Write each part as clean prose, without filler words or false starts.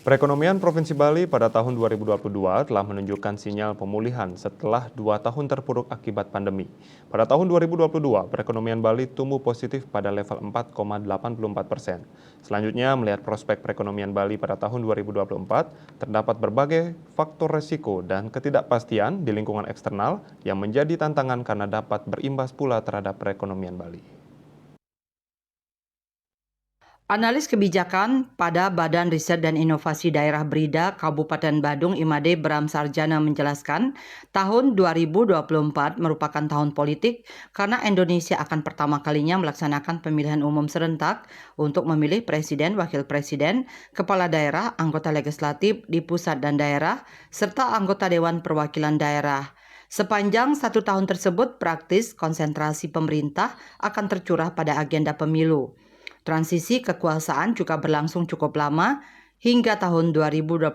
Perekonomian Provinsi Bali pada tahun 2022 telah menunjukkan sinyal pemulihan setelah 2 tahun terpuruk akibat pandemi. Pada tahun 2022, perekonomian Bali tumbuh positif pada level 4,84%. Selanjutnya, melihat prospek perekonomian Bali pada tahun 2024, terdapat berbagai faktor resiko dan ketidakpastian di lingkungan eksternal yang menjadi tantangan karena dapat berimbas pula terhadap perekonomian Bali. Analis kebijakan pada Badan Riset dan Inovasi Daerah Brida Kabupaten Badung Imade Bram Sarjana menjelaskan, tahun 2024 merupakan tahun politik karena Indonesia akan pertama kalinya melaksanakan pemilihan umum serentak untuk memilih presiden, wakil presiden, kepala daerah, anggota legislatif di pusat dan daerah, serta anggota Dewan Perwakilan Daerah. Sepanjang 1 tahun tersebut, praktis konsentrasi pemerintah akan tercurah pada agenda pemilu. Transisi kekuasaan juga berlangsung cukup lama hingga tahun 2025.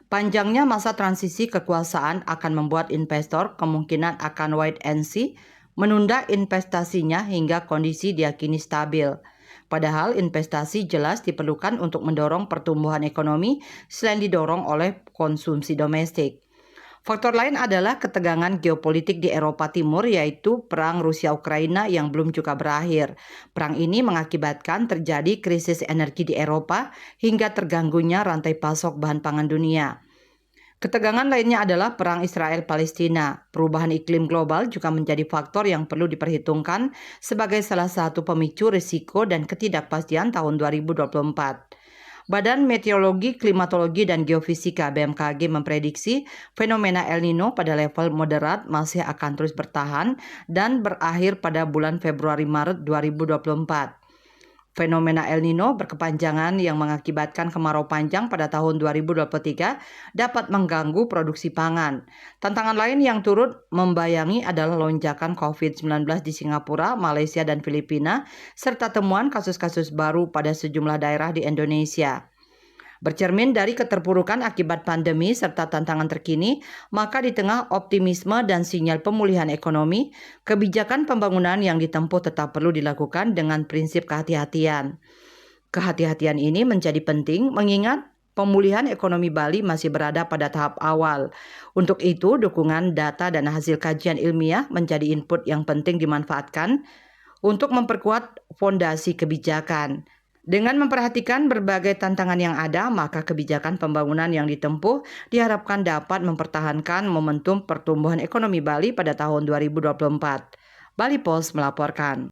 Panjangnya masa transisi kekuasaan akan membuat investor kemungkinan akan wait and see, menunda investasinya hingga kondisi diyakini stabil. Padahal investasi jelas diperlukan untuk mendorong pertumbuhan ekonomi selain didorong oleh konsumsi domestik. Faktor lain adalah ketegangan geopolitik di Eropa Timur, yaitu perang Rusia-Ukraina yang belum juga berakhir. Perang ini mengakibatkan terjadi krisis energi di Eropa hingga terganggunya rantai pasok bahan pangan dunia. Ketegangan lainnya adalah perang Israel-Palestina. Perubahan iklim global juga menjadi faktor yang perlu diperhitungkan sebagai salah satu pemicu risiko dan ketidakpastian tahun 2024. Badan Meteorologi, Klimatologi, dan Geofisika (BMKG) memprediksi fenomena El Nino pada level moderat masih akan terus bertahan dan berakhir pada bulan Februari-Maret 2024. Fenomena El Nino berkepanjangan yang mengakibatkan kemarau panjang pada tahun 2023 dapat mengganggu produksi pangan. Tantangan lain yang turut membayangi adalah lonjakan COVID-19 di Singapura, Malaysia, dan Filipina, serta temuan kasus-kasus baru pada sejumlah daerah di Indonesia. Bercermin dari keterpurukan akibat pandemi serta tantangan terkini, maka di tengah optimisme dan sinyal pemulihan ekonomi, kebijakan pembangunan yang ditempuh tetap perlu dilakukan dengan prinsip kehati-hatian. Kehati-hatian ini menjadi penting mengingat pemulihan ekonomi Bali masih berada pada tahap awal. Untuk itu, dukungan data dan hasil kajian ilmiah menjadi input yang penting dimanfaatkan untuk memperkuat fondasi kebijakan. Dengan memperhatikan berbagai tantangan yang ada, maka kebijakan pembangunan yang ditempuh diharapkan dapat mempertahankan momentum pertumbuhan ekonomi Bali pada tahun 2024. Bali Post melaporkan.